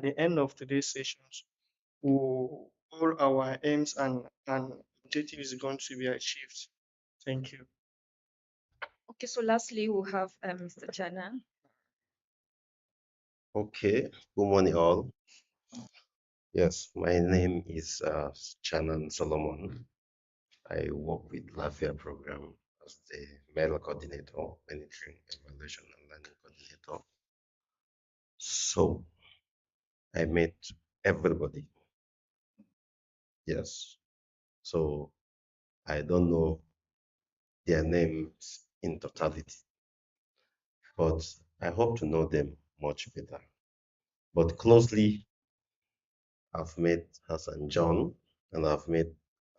the end of today's sessions, all our aims and objectives is going to be achieved. Thank you. Okay, so lastly, we'll have Mr. Chana. Okay, good morning all. Yes, my name is Chanan Solomon. I work with Lafia program as the male coordinator, monitoring, evaluation, and learning coordinator. So I met everybody. Yes. So I don't know their names in totality, but I hope to know them much better. But closely, I've met Hassan John and I've met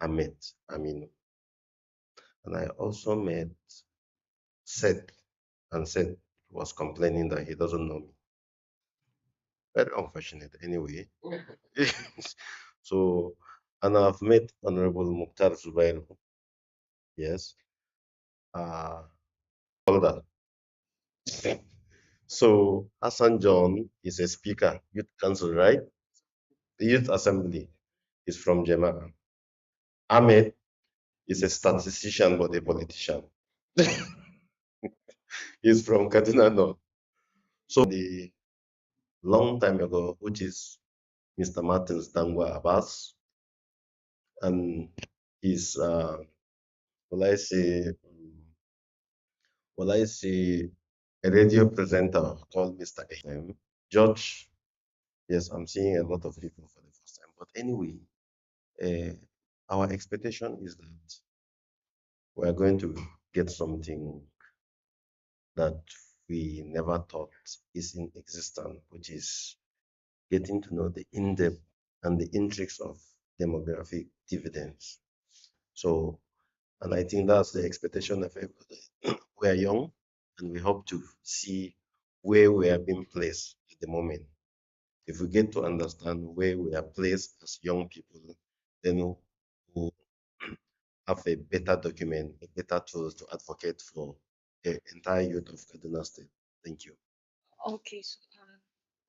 Ahmed Aminu. And I also met Seth, and Seth was complaining that he doesn't know me. Very unfortunate anyway. So, and I've met Honorable Mukhtar Zubair. Yes. All that. So Hassan John is a speaker, youth council, right? The youth assembly is from Jemaah. Ahmed is a statistician but a politician. He's from Kaduna North. So the long time ago, which is Mr. Martins Dangwa Abbas, and he's will I say will I say a radio presenter called Mr. AM. George, yes, I'm seeing a lot of people for the first time. But anyway, uh, our expectation is that we are going to get something that we never thought is in existence, which is getting to know the in-depth and the intrigues of demographic dividends. So, and I think that's the expectation of everybody. We are young and we hope to see where we are being placed at the moment. If we get to understand where we are placed as young people, then we'll have a better document, a better tools to advocate for the entire youth of Kaduna State. Thank you. Okay, so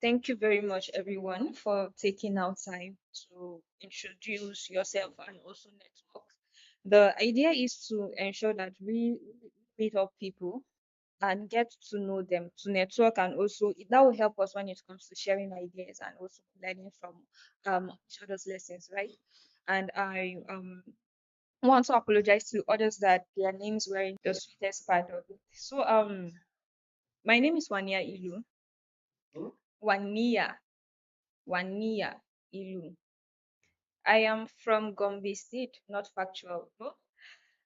thank you very much, everyone, for taking out time to introduce yourself and also network. The idea is to ensure that we meet up people and get to know them, to network, and also that will help us when it comes to sharing ideas and also learning from each other's lessons, right? And I want to apologize to others that their names were in the sweetest part of it. So my name is Wania Ilu. Wania, Wania Ilu. I am from Gombe State, not factual. No?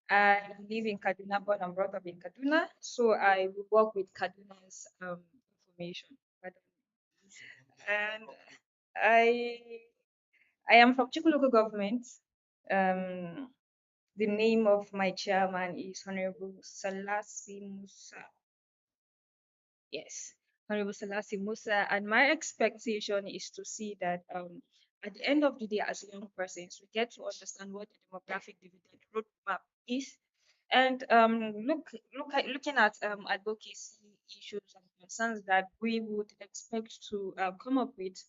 I live in Kaduna, born and brought up in Kaduna. So I will work with Kaduna's information. And I I am from Chiku local government. Um, the name of my chairman is Honorable Salasi Musa. Yes, Honorable Salasi Musa. And my expectation is to see that at the end of the day, as young persons, we get to understand what the demographic dividend roadmap is. And looking at advocacy issues and concerns that we would expect to come up with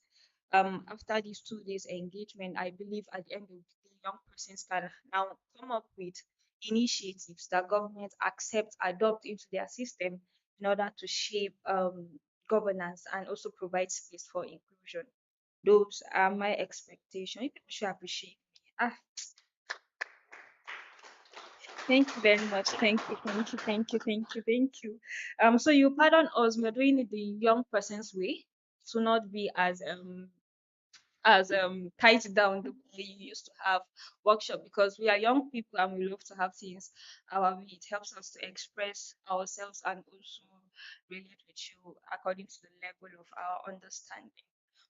after these 2 days engagement, I believe at the end of the day, young persons can now come up with initiatives that governments accept, adopt into their system in order to shape governance and also provide space for inclusion. Those are my expectations. You people should appreciate me. Thank you very much. Thank you. So you pardon us, we're doing it the young person's way to not be as tied down the way you used to have workshop, because we are young people and we love to have things our way. It helps us to express ourselves and also relate with you according to the level of our understanding.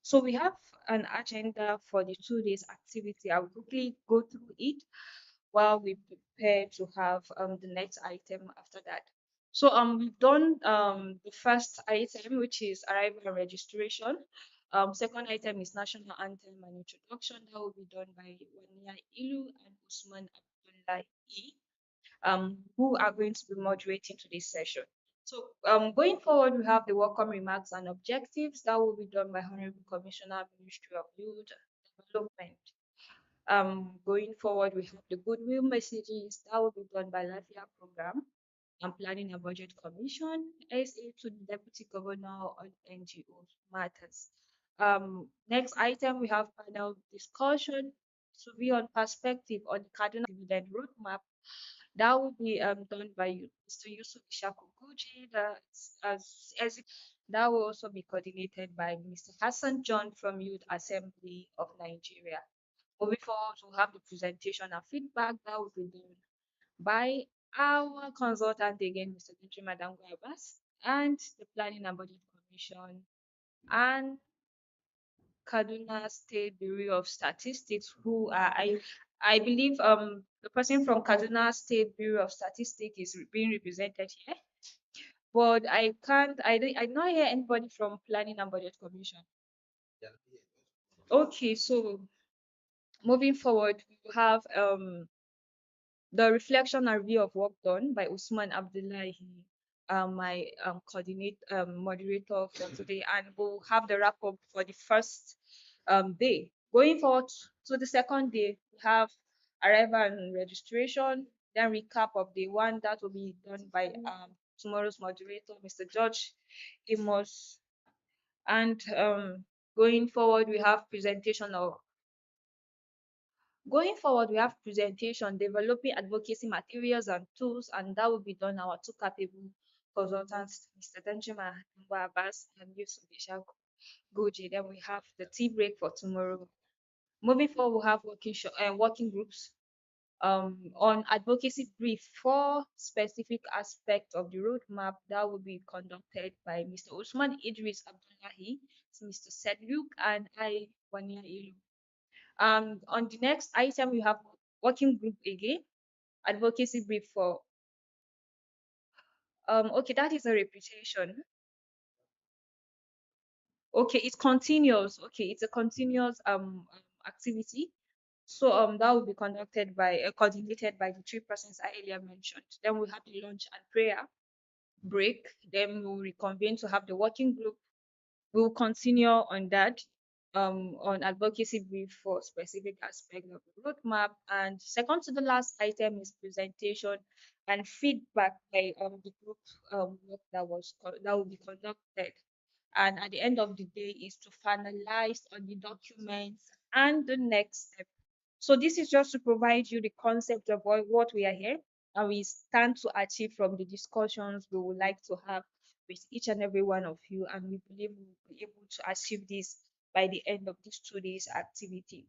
So we have an agenda for the 2 days activity. I'll quickly go through it while we prepare to have the next item after that. So we've done the first item, which is arrival and registration. Second item is national anthem and introduction. That will be done by Wania Ilu and Usman Abdullahi, who are going to be moderating today's session. So going forward, we have the welcome remarks and objectives that will be done by Honorable Commissioner, Ministry of Youth Development. Going forward, we have the goodwill messages that will be done by Lafia Program and Planning and Budget Commission, SA to the Deputy Governor on NGO matters. Next item, we have panel discussion to be on perspective on the Cardinal Dividend Roadmap. That will be done by Mr. Yusuf Ishaku that will also be coordinated by Mr. Hassan John from Youth Assembly of Nigeria. Moving forward, we'll have the presentation and feedback that will be done by our consultant again, Mr. Gentry Madam Abbas, and the Planning and Budget Commission and Kaduna State Bureau of Statistics, who are I believe the person from Kaduna State Bureau of Statistics is being represented here, but I don't hear anybody from Planning and Budget Commission. Okay, so moving forward, we have the reflection and review of work done by Usman Abdullahi, my coordinate moderator for today, and we'll have the wrap up for the first day. Going forward to the second day, we have arrival and registration, then recap of day one that will be done by tomorrow's moderator, Mr. George Amos, and going forward we have presentation of Going forward, we have presentation, developing advocacy materials and tools, and that will be done our two capable consultants, Mr. Danjuma Abbas and Yusuf Ishaq Goji. Then we have the tea break for tomorrow. Moving forward, we have working groups on advocacy brief for specific aspects of the roadmap that will be conducted by Mr. Usman Idris Abdullahi, Mr. Seth Luke, and I, Wania Ilu. On the next item, we have working group again, advocacy brief for, okay, that is a repetition. Okay, it's continuous. Okay, it's a continuous activity. So that will be conducted by, coordinated by the three persons I earlier mentioned. Then we have the lunch and prayer break. Then we will reconvene to have the working group. We'll continue on that, on advocacy brief for specific aspect of the roadmap. And second to the last item is presentation and feedback by the group work that will be conducted. And at the end of the day is to finalize on the documents and the next step. So this is just to provide you the concept of what we are here and we stand to achieve from the discussions we would like to have with each and every one of you, and we believe we will be able to achieve this by the end of this 2 days activity.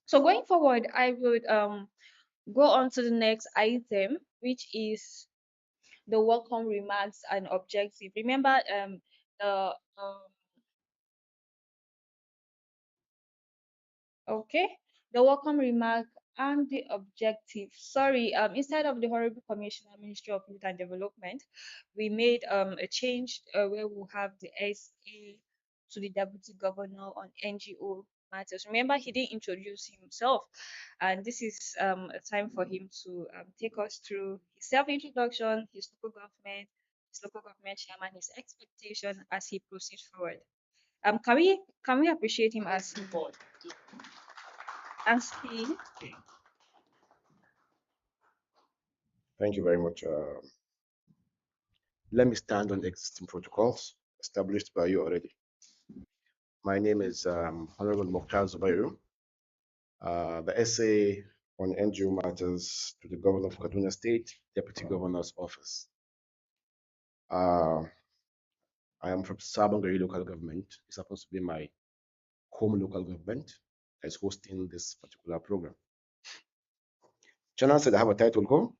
So going forward, I would go on to the next item, which is the welcome remarks and objective. Remember the Okay, the welcome remark and the objective. Sorry, instead of the Honorable Commissioner, Ministry of Youth and Development, we made a change where we'll have the SA to the Deputy Governor on NGO matters. Remember, he didn't introduce himself, and this is a time for him to take us through his self-introduction, his local government chairman, his expectation as he proceeds forward. Can we appreciate him as he Thank you very much. Let me stand on the existing protocols established by you already. My name is Honorable Mokhtar Zubairu, the SA on NGO matters to the Governor of Kaduna State, Deputy Governor's Office. I am from Sabangari local government. It's supposed to be my home local government that is hosting this particular program. Channel said I have a title call.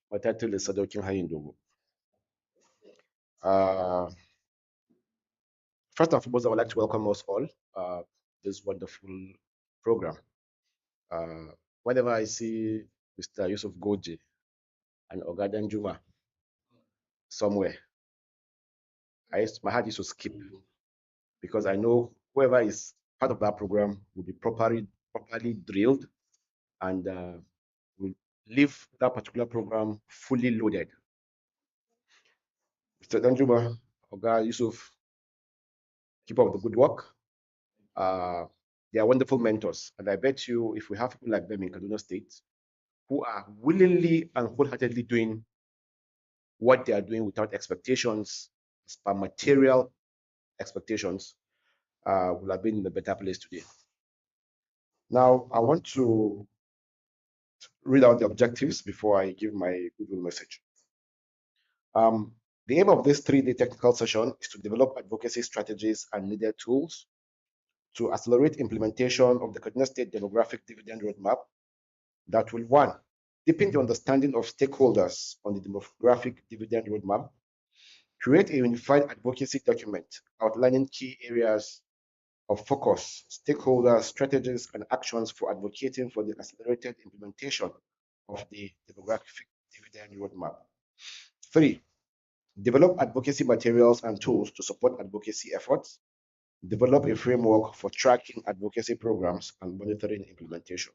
My title is Sadokin Hayindogo. First and foremost, I would like to welcome us all this wonderful program. Whenever I see Mr. Yusuf Goji and Ogadan Juma somewhere, my heart used to skip because I know whoever is part of that program will be properly drilled and will leave that particular program fully loaded. Mr. Danjuma, Oga Yusuf, keep up the good work. Uh, they are wonderful mentors. And I bet you, if we have people like them in Kaduna State who are willingly and wholeheartedly doing what they are doing without expectations, as per material expectations, will have been in a better place today. Now, I want to read out the objectives before I give my goodwill message. The aim of this 3-day technical session is to develop advocacy strategies and needed tools to accelerate implementation of the Kaduna State Demographic Dividend Roadmap that will, one, deepen the understanding of stakeholders on the demographic dividend roadmap, create a unified advocacy document outlining key areas of focus, stakeholders, strategies, and actions for advocating for the accelerated implementation of the demographic dividend roadmap. 3, develop advocacy materials and tools to support advocacy efforts, develop a framework for tracking advocacy programs and monitoring implementation.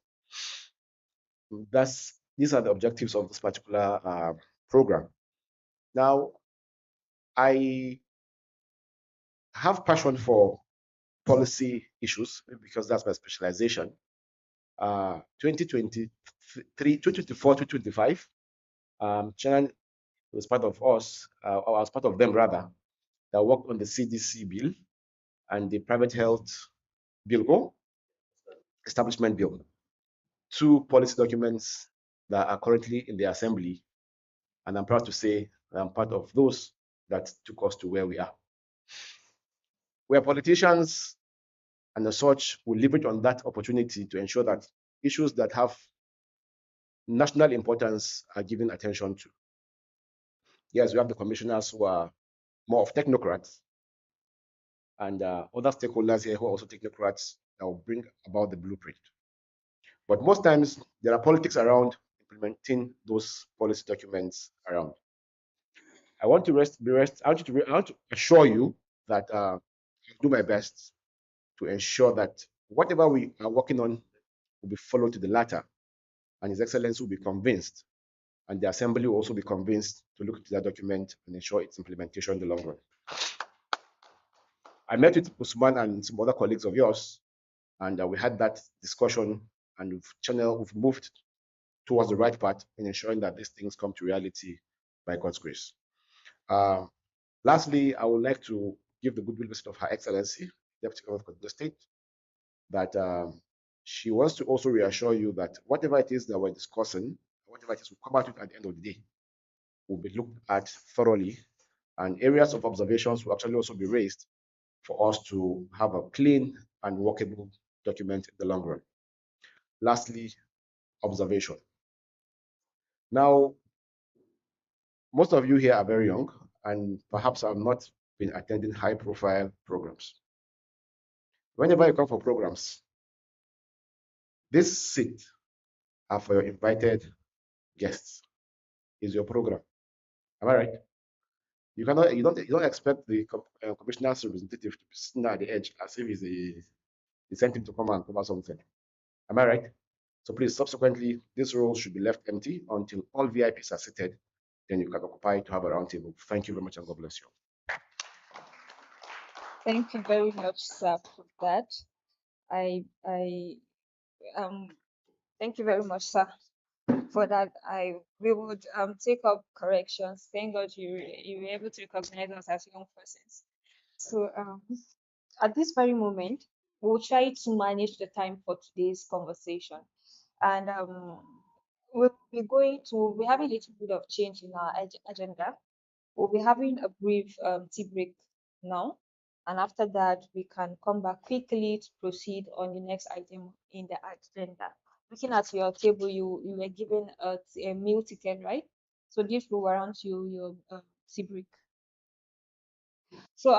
These are the objectives of this particular program. Now, I have passion for policy issues because that's my specialization. 2023, 2024, 2025, China was part of us, or I was part of them rather, that worked on the CDC bill and the private health bill, establishment bill. Two policy documents that are currently in the assembly, and I'm proud to say that I'm part of those that took us to where we are. We are politicians, and as such, we leverage on that opportunity to ensure that issues that have national importance are given attention to. Yes, we have the commissioners who are more of technocrats, and other stakeholders here who are also technocrats that will bring about the blueprint. But most times, there are politics around implementing those policy documents around. I want to I want to assure you that I'll do my best to ensure that whatever we are working on will be followed to the latter, and His Excellency will be convinced, and the Assembly will also be convinced to look into that document and ensure its implementation in the long run. I met with Usman and some other colleagues of yours, and we had that discussion, and we've moved towards the right path in ensuring that these things come to reality by God's grace. Lastly, I would like to give the goodwill visit of Her Excellency, Deputy Governor of the State, that she wants to also reassure you that whatever it is that we're discussing, whatever it is we come out with at the end of the day, will be looked at thoroughly, and areas of observations will actually also be raised for us to have a clean and workable document in the long run. Lastly, observation. Now, most of you here are very young and perhaps have not been attending high-profile programs. Whenever you come for programs, this seat are for your invited guests. Is your program. Am I right? You don't expect the commissioner's representative to be sitting at the edge as if he sent him to come and cover something. Am I right? So please, subsequently, this role should be left empty until all VIPs are seated. Then you can occupy it to have a round table. Thank you very much, and God bless you. Thank you very much, sir, for that. I thank you very much, sir, for that. We would take up corrections. Thank God you were able to recognize us as young persons. So at this very moment, we'll try to manage the time for today's conversation, and we'll be having a little bit of change in our agenda. We'll be having a brief tea break now, and after that, we can come back quickly to proceed on the next item in the agenda. Looking at your table, you were given a meal ticket, right? So this will warrant you your tea break. So